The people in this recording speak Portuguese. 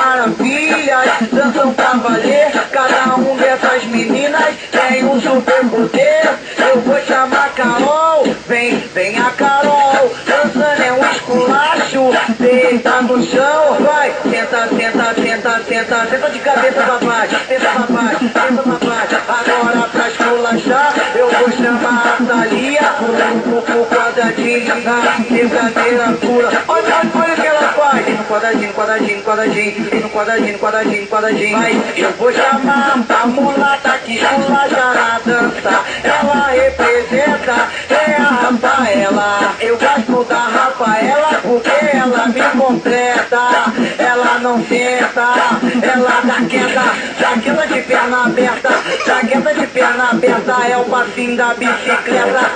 maravilhas dançam pra valer. Cada um dessas meninas tem um super poder. Eu vou chamar Carol, vem a Carol. Dançando é um esculacho, deita no chão. Vai, senta, senta, senta, senta, senta de cabeça pra baixo, senta pra baixo, senta pra baixo. Agora pra esculachar, eu vou chamar a Thalia. Por quadradinho, na brincadeira pura. Olha o que ela faz. No quadradinho, quadradinho, quadradinho. No quadradinho, quadradinho, quadradinho. Vai, eu vou chamar a mulata que esculacha na dança. Ela representa, é a Rafaela. Eu gosto da Rafaela porque ela me completa. Ela não senta, ela dá queda de perna aberta. Jaqueta de perna aberta é o passinho da bicicleta.